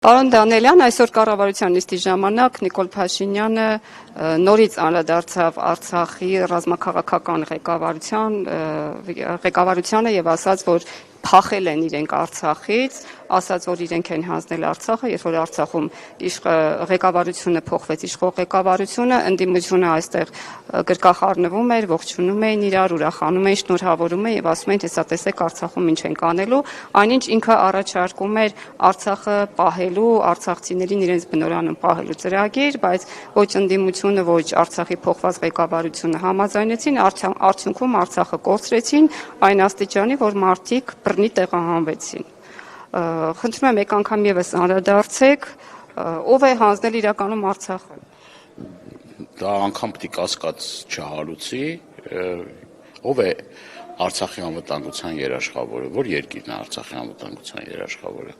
Պարոն Դանելյան, այսօր կառավարության նիստի ժամանակ Նիկոլ Փաշինյանը նորից անդրադարձավ Արցախի ռազմաքաղաքական ղեկավարությանը եւ ասաց, որ փախել են իրենք Արցախից, ասաց, որ իրենք են հանձնել Արցախը, երբ որ Արցախում ղեկավարությունը փոխվեց, իշխող ղեկավարությունը, ընդդիմությունը այստեղ գրկախառնվում էր, ողջունում էին իրար, ուրախանում էին, շնորհավորում էին եւ ասում էին, թե սա տեսեք Արցախում ինչ ենք անելու, այնինչ ինքը առաջարկում էր Արցախը պահելու, արցախցիներին իրենց բնորանում պահելու ծրագիր, բայց ոչ ընդդիմությունը, ոչ Արցախի փոխված ղեկավարությունը համաձայնեցին, արդյունքում Արցախը կորցրեցին այն աստիճանի, որ մարդիկ բռնի տեղահանվեցին։ Խնդրում եմ մեկ անգամ եւս անդրադարձեք, ով է հանձնել իրականում Արցախը։ Դա անգամ պետք է կասկած չհարուցի, ով է Արցախի անվտանգության երաշխավորը, որ երկիրն է Արցախի անվտանգության երաշխավորը։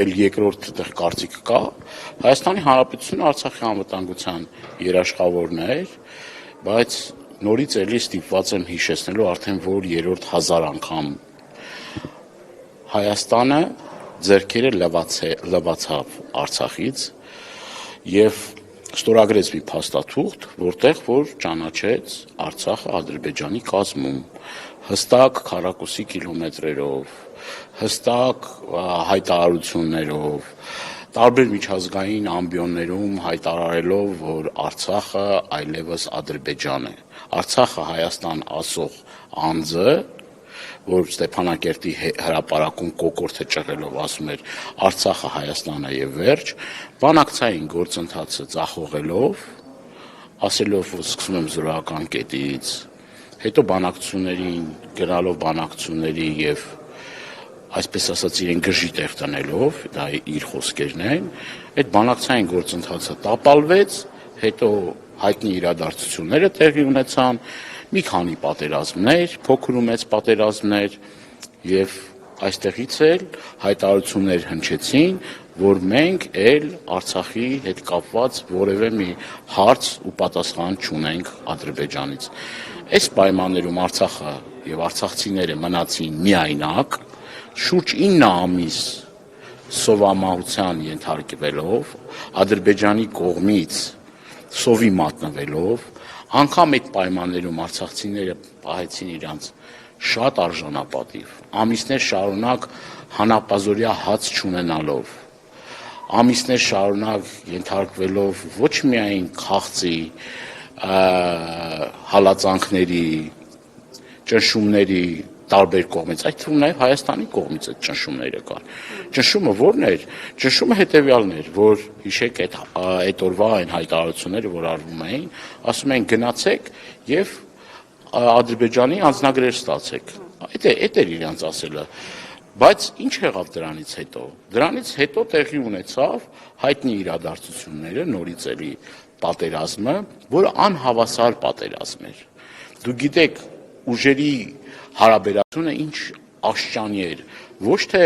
Էլ երկրորդ տեղ կարծիք կա, Հայաստանի Հանրապետությունը Արցախի անվտանգության երաշխավորն էր, բայց նորից էլի ստիպված եմ հիշեցնելու արդեն որ երրորդ հազար անգամ Հայաստանը ձեռքերը լվացավ Արցախից եւ ստորագրեց մի փաստաթուղթ, որտեղ որ ճանաչեց Արցախը Ադրբեջանի կազմում, հստակ քառակուսի կիլոմետրերով, հստակ հայտարարություններով, տարբեր միջազգային ամբիոններում հայտարարելով, որ Արցախը այլևս Ադրբեջան է։ Արցախը Հայաստան ասող անձը, որ Ստեփանակերտի հրապարակում կոկորդ է ճղելով ասում էր Արցախը Հայաստան է եւ վերջ, բանակցային գործընթացը ձախողելով, ասելով որ սկսում եմ զորական կետից, հետո բանակցություններին գնալով բանակցությունների եւ այսպես ասած իրեն գժի տեղ տնելով, դա իր խոսքերն են, այդ բանակցային գործընթացը տապալվեց, հետո հայտնի իրադարձությունները տեղի ունեցան, մի քանի պատերազմներ, փոքր ու մեծ պատերազմներ եւ այստեղից էլ հայտարարություններ հնչեցին, որ մենք էլ Արցախի հետ կապված որևէ մի հարց ու պատասխան չունենք Ադրբեջանից։ Այս պայմաններում Արցախը եւ արցախցիները մնացին միայնակ, շուրջ 9 ամիս սովամահության ենթարկվելով, Ադրբեջանի կողմից սովի մատնվելով, անգամ այդ պայմաններում արցախցիները պահեցին իրանց շատ արժանապատիվ, ամիսներ շարունակ հանապազորյա հաց չունենալով, ամիսներ շարունակ ենթարկվելով ոչ միայն քաղցի, հալածանքների, ճնշումների տարբեր կողմից, այդ թվում նաև Հայաստանի կողմից այդ ճնշումները կան։ Ճնշումը ո՞րն էր։ Ճնշումը հետևյալն էր, որ հիշեք այդ օրվա այն հայտարարությունները, որ արվում էին, ասում էին գնացեք եւ Ադրբեջանի անձնագրեր ստացեք։ Այդ էր իրանց ասելը։ Բայց ինչ եղավ դրանից հետո։ Դրանից հետո տեղի ունեցավ հայտնի իրադարձությունները, նորից էլի պատերազմը, որը անհավասար պատերազմ էր։ Դուք գիտեք, ուժերի հարաբերությունը ինչ աշճանի էր, ոչ թե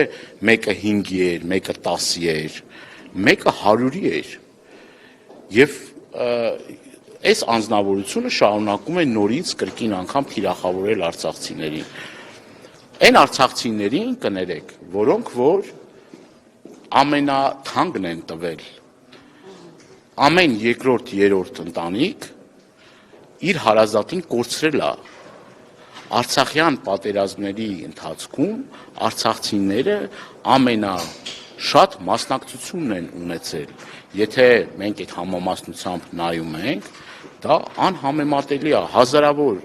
մեկը 5-ի էր, մեկը 10-ի էր, մեկը 100-ի էր։ Եվ այս անձնավորությունը շարունակում է նորից կրկին անգամ թիրախավորել արցախցիներին։ Այն արցախցիներին կներեք, որոնք որ ամենաթանկն են տվել, ամեն երկրորդ, երրորդ ընտանիք իր հարազատին կորցրել է։ Արցախյան պատերազմների ընթացքում արցախցիները ամենաշատ մասնակցությունն են ունեցել։ Եթե մենք այդ համամասնությամբ նայում ենք, դա անհամեմատելի է, հազարավոր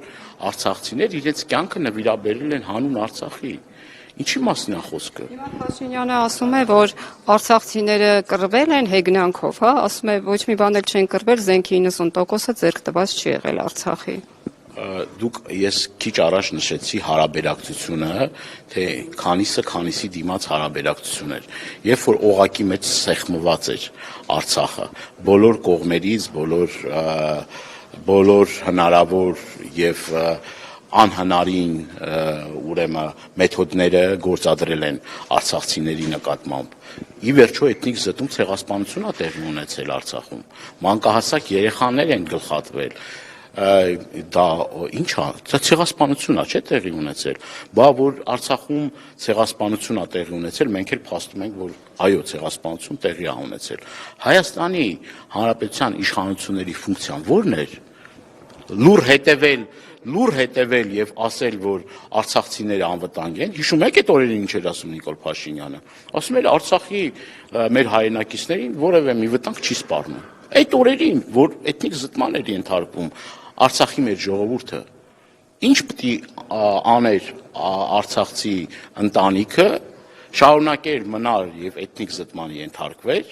արցախցիներ իրենց կյանքը նվիրաբերել են հանուն Արցախի։ Ինչի մասին է խոսքը։ Փաշինյանը ասում է, որ արցախցիները կռվել են հեգնանքով, հա, ասում է ոչ մի բան էլ չեն կռվել, զենքի 90%-ը ձեռք տված չի եղել Արցախի։ Դուք ես քիչ առաջ նշեցի հարաբերակցությունը, թե քանիսի դիմաց հարաբերակցություն էր։ Երբ որ օղակի մեջ սեղմված էր Արցախը, բոլոր կողմերից, բոլոր հնարավոր եւ անհնարին ուրեմն մեթոդները գործադրել են արցախցիների նկատմամբ։ Ի վերջո էթնիկ զտում ցեղասպանություն է տեղի ունեցել Արցախում։ Մանկահասակ երեխաներ են գլխատվել։ դա ինչ է, դա ցեղասպանություն է, չէ՞ տեղի ունեցել։ Բա որ Արցախում ցեղասպանություն է տեղի ունեցել, մենք էլ փաստում ենք, որ այո, ցեղասպանություն տեղի է ունեցել։ Հայաստանի Հանրապետության իշխանությունների ֆունկցիան ո՞րն էր։ Լուր հետևել եւ ասել, որ արցախցիները անվտանգ են։ Հիշում եք այդ օրերին ինչ էր ասում Նիկոլ Փաշինյանը։ Ասում էր Արցախի մեր հայրենակիցներին որևէ մի վտանգ չի սպառնում։ Այդ օրերին, որ էթնիկ զտման էր ենթարկվում Արցախի մեր ժողովուրդը, ինչ պիտի աներ արցախցի ընտանիքը, շարունակեր մնալ եւ էթնիկ զտման ենթարկվեր,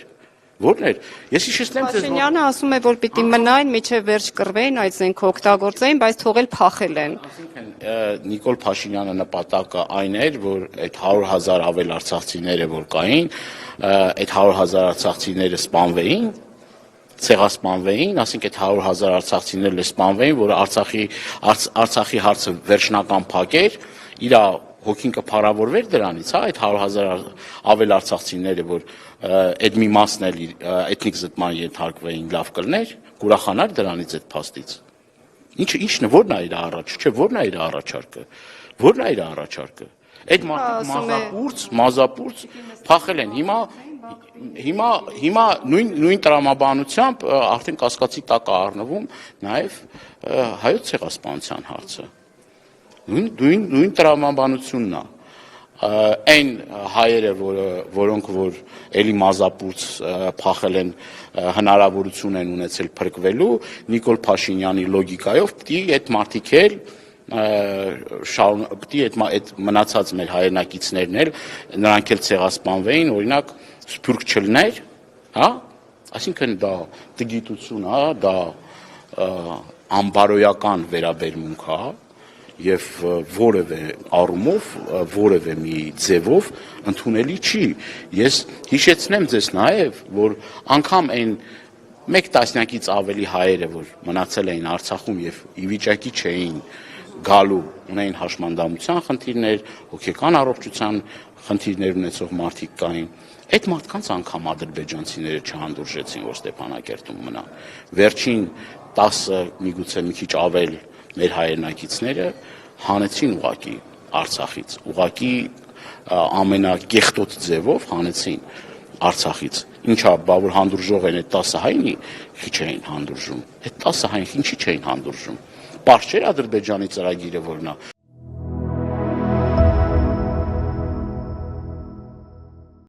որն էր։ Ես հիշեցնեմ ձեզ, որ Փաշինյանը ասում է, որ պիտի մնային, միջև վերջ կռվեին, այդ զենքը օգտագործեին, բայց թողել փախել են։ Այսինքն Նիկոլ Փաշինյանը նպատակը այն էր, որ այդ 100,000 ավել արցախցիները, որ կային, այդ 100,000 արցախցիները սպանվեին, ցեղասպանվեին, ասենք այդ 100,000 արցախցիները սպանվեին, որ Արցախի հարցը վերջնական փակեր, իր հոգին կփառավորվեր դրանից, հա, այդ 100,000 ավել արցախցիները, որ այդ մի մասն էլ էթնիկ զտման ենթարկվեին, լավ կլներ, կուրախանար դրանից այդ փաստից։ Ինչն է, որն է իր առաջ, չէ, որն է իր առաջարկը, որն է իր առաջարկը։ Այդ մազապուրց փախել են։ Հիմա նույն տրամաբանությամբ արդեն կասկածի տակ է առնվում նաև հայոց ցեղասպանության հարցը։ Նույն տրամաբանությունն է։ Այն հայերը, որոնք որ էլի մազապուրց փախել են, հնարավորություն են ունեցել փրկվելու, Նիկոլ Փաշինյանի լոգիկայով պիտի այդ մարդիկ էլ պիտի այդ մնացած մեր հայրենակիցներն էլ նրանք էլ ցեղասպանվեին, օրինակ սփյուռք չլներ, հա, այսինքն դա տգիտություն է, դա անբարոյական վերաբերմունք է եւ որևէ առումով, որևէ մի ձևով ընդունելի չի։ Ես հիշեցնեմ ձեզ նաեւ, որ անգամ այն 1 տասնյակից ավելի հայերը, որ մնացել էին Արցախում եւ ի վիճակի չէին գալու, ունեին հաշմանդամության խնդիրներ, հոգեկան առողջության խնդիրներ ունեցող մարդիկ կային, այդ մարդկանց անգամ ադրբեջանցիները չհանդուրժեցին, որ Ստեփանակերտում մնան։ Վերջին 10, միգուցե մի քիչ ավել մեր հայրենակիցները հանեցին ուղակի Արցախից, ուղակի ամենակեղտոտ ձևով հանեցին Արցախից։ Ինչա, բա որ հանդուրժող են այդ 10 հայինի, քիչ էին հանդուրժում։ Այդ 10 հայն ինչի չէին հանդուրժում։ Պարզ չէր Ադրբեջանի ծրագիրը, որ նա